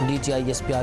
DGI SPR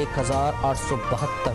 1872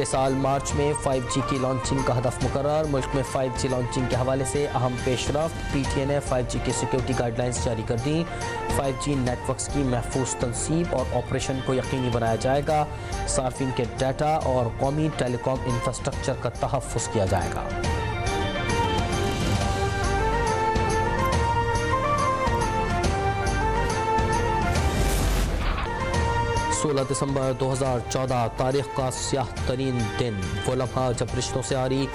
اگلے سال مارچ میں 5G کی لانچنگ کا ہدف مقرر. ملک میں 5G لانچنگ کے حوالے سے اہم پیش رفت. پی ٹی اے نے 5G کی سیکیورٹی گائیڈ لائنز جاری کر دیں. 5G نیٹ ورکس کی محفوظ تنصیب اور آپریشن کو یقینی بنایا جائے گا. صارفین کے ڈیٹا اور قومی ٹیلی کام انفراسٹرکچر کا تحفظ کیا جائے گا. 16 دسمبر 2014 تاریخ کا سیاہ ترین دن. وہ لمحہ جب رشتوں سے آری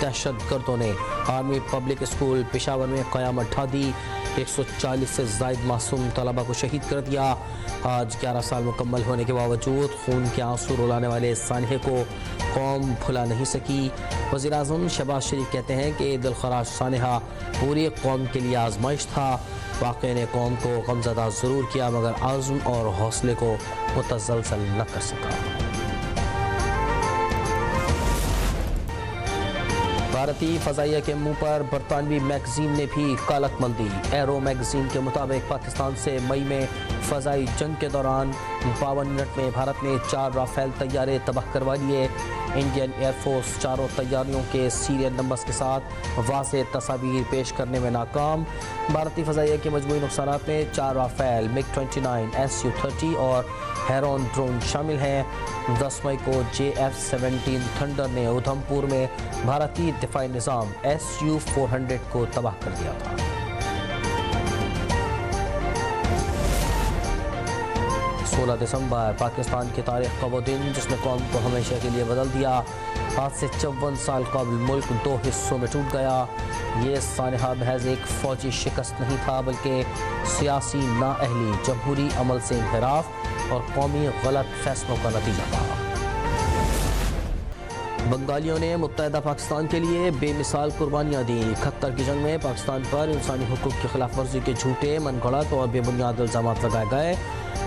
دہشت گردوں نے آرمی پبلک اسکول پشاور میں قیامت ڈھا دی. 140 سے زائد معصوم طلبہ کو شہید کر دیا. آج 11 سال مکمل ہونے کے باوجود خون کے آنسو رلانے والے سانحے کو قوم بھلا نہیں سکی. وزیراعظم شہباز شریف کہتے ہیں کہ دلخراش سانحہ پوری قوم کے لیے آزمائش تھا. واقعے نے قوم کو غمزدہ ضرور کیا مگر عزم اور حوصلے کو متزلزل نہ کر سکا. بھارتی فضائیہ کے منہ پر برطانوی میگزین نے بھی کالک مل دی. ایرو میگزین کے مطابق پاکستان سے مئی میں فضائی جنگ کے دوران 52 منٹ میں بھارت نے 4 رافیل طیارے تباہ کروا لیے. انڈین ایئر فورس چاروں طیاروں کے سیریل نمبرز کے ساتھ واضح تصاویر پیش کرنے میں ناکام. بھارتی فضائیہ کے مجموعی نقصانات میں 4 رافیل MiG-29 Su-30 اور ہیرون ڈرون شامل ہیں. 10 مئی کو JF-17 تھنڈر نے ادھمپور میں بھارتی دفاعی نظام Su-400 کو تباہ کر دیا تھا. 16 دسمبر پاکستان کی تاریخ کا وہ دن جس نے قوم کو ہمیشہ کے لیے بدل دیا. آج سے 54 سال قبل ملک 2 حصوں میں ٹوٹ گیا. یہ سانحہ محض ایک فوجی شکست نہیں تھا بلکہ سیاسی نااہلی، جمہوری عمل سے انحراف اور قومی غلط فیصلوں کا نتیجہ تھا. بنگالیوں نے متحدہ پاکستان کے لیے بے مثال قربانیاں دیں. 71 کی جنگ میں پاکستان پر انسانی حقوق کی خلاف ورزی کے جھوٹے، من گھڑت اور بے بنیاد الزامات لگائے گئے.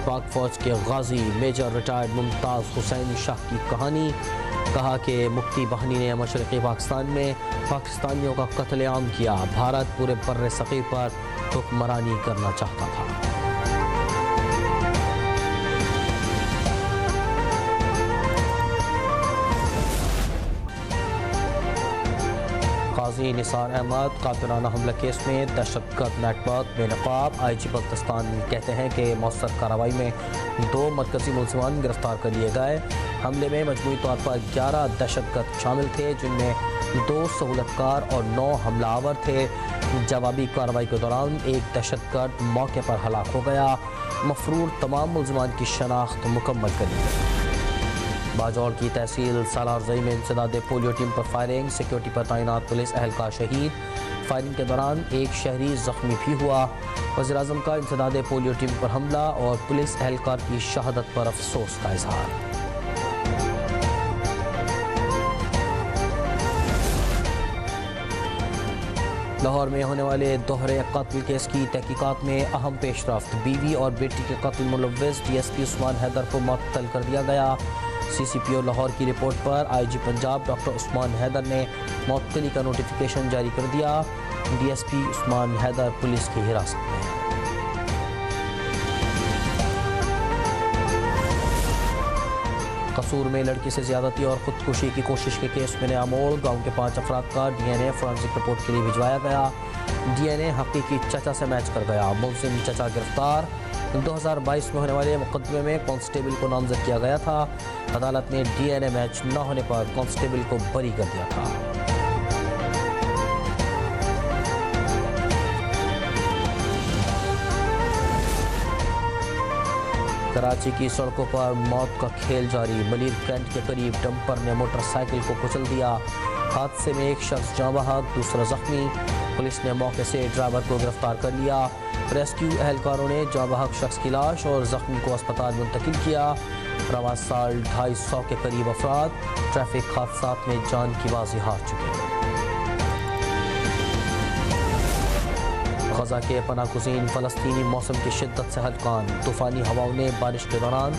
پاک فوج کے غازی میجر ریٹائرڈ ممتاز حسین شاہ کی کہانی. کہا کہ مفتی بہانی نے مشرقی پاکستان میں پاکستانیوں کا قتل عام کیا. بھارت پورے بر صغیر پر حکمرانی کرنا چاہتا تھا. قاضی نثار احمد قاتلانہ حملہ کیس میں دہشت گرد نیٹ ورک بے نقاب. IG بلتستان کہتے ہیں کہ مؤثر کارروائی میں 2 مرکزی ملزمان گرفتار کر لیے گئے. حملے میں مجموعی طور پر 11 دہشت گرد شامل تھے جن میں 2 سہولت کار اور 9 حملہ آور تھے. جوابی کارروائی کے دوران ایک دہشت گرد موقع پر ہلاک ہو گیا. مفرور تمام ملزمان کی شناخت مکمل کر لی گئی. باجوڑ کی تحصیل سالار زئی میں انسداد پولیو ٹیم پر فائرنگ. سیکیورٹی پر تعینات پولیس اہلکار شہید. فائرنگ کے دوران ایک شہری زخمی بھی ہوا. وزیراعظم کا انسداد پولیو ٹیم پر حملہ اور پولیس اہلکار کی شہادت پر افسوس کا اظہار. لاہور میں ہونے والے دوہرے قتل کیس کی تحقیقات میں اہم پیش رفت. بیوی اور بیٹی کے قتل ملوث DSP عثمان حیدر کو معطل کر دیا گیا. CCPO لاہور کی رپورٹ پر IG پنجاب ڈاکٹر عثمان حیدر نے معطلی کا نوٹیفیکیشن جاری کر دیا. DSP عثمان حیدر پولیس کی حراست میں ہے. قصور میں لڑکی سے زیادتی اور خودکشی کی کوشش کے کیس میں نیا موڑ. گاؤں کے 5 افراد کا DNA فورنسک رپورٹ کے لیے بھجوایا گیا. DNA حقیقی چچا سے میچ کر گیا. ملزم چچا گرفتار. 2022 میں ہونے والے مقدمے میں کانسٹیبل کو نامزد کیا گیا تھا. عدالت نے DNA میچ نہ ہونے پر کانسٹیبل کو بری کر دیا تھا. کراچی کی سڑکوں پر موت کا کھیل جاری. ملیر کینٹ کے قریب ڈمپر نے موٹر سائیکل کو کچل دیا. حادثے میں ایک شخص جاں بحق، دوسرا زخمی. پولیس نے موقع سے ڈرائیور کو گرفتار کر لیا. ریسکیو اہلکاروں نے جاں بحق شخص کی لاش اور زخمی کو اسپتال منتقل کیا. رواں سال 250 کے قریب افراد ٹریفک حادثات میں جان کی بازی ہار چکے ہیں. غزہ کے پناہ گزین فلسطینی موسم کی شدت سے ہلکان. طوفانی ہواؤں نے بارش کے دوران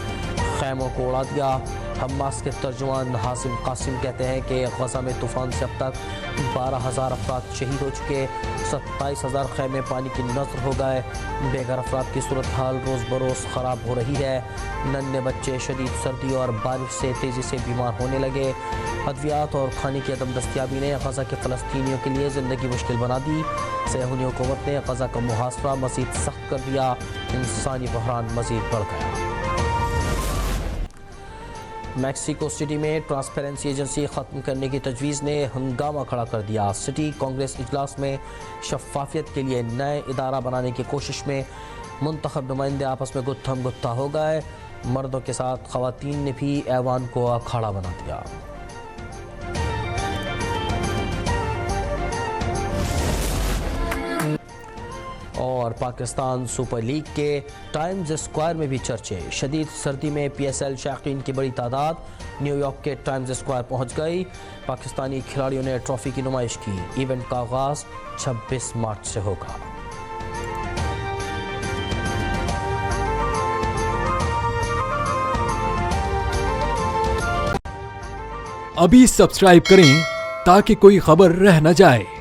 خیموں کو اڑا دیا. حماس کے ترجمان حاسم قاسم کہتے ہیں کہ غزہ میں طوفان سے اب تک 12,000 افراد شہید ہو چکے، 27,000 خیمے پانی کی نذر ہو گئے۔ بے گھر افراد کی صورتحال روز بروز خراب ہو رہی ہے، ننھے بچے شدید سردی اور بارش سے تیزی سے بیمار ہونے لگے۔ ادویات اور کھانے کی عدم دستیابی نے غزہ کے فلسطینیوں کے لیے زندگی مشکل بنا دی۔ صہیونی حکومت نے غزہ کا محاصرہ مزید سخت کر دیا، انسانی بحران مزید بڑھ گیا۔ میکسیکو سٹی میں ٹرانسپیرنسی ایجنسی ختم کرنے کی تجویز نے ہنگامہ کھڑا کر دیا۔ سٹی کانگریس اجلاس میں شفافیت کے لیے نئے ادارہ بنانے کی کوشش میں منتخب نمائندے آپس میں گتھم گتھا ہو گئے، مردوں کے ساتھ خواتین نے بھی ایوان کو اکھاڑا بنا دیا۔ اور پاکستان سپر لیگ کے ٹائمز اسکوائر میں بھی چرچے، شدید سردی میں پی ایس ایل شائقین کی بڑی تعداد نیو یارک کے ٹائمز اسکوائر پہنچ گئی۔ پاکستانی کھلاڑیوں نے ٹرافی کی نمائش کی۔ ایونٹ کا آغاز 26 مارچ سے ہوگا۔ ابھی سبسکرائب کریں تاکہ کوئی خبر رہ نہ جائے۔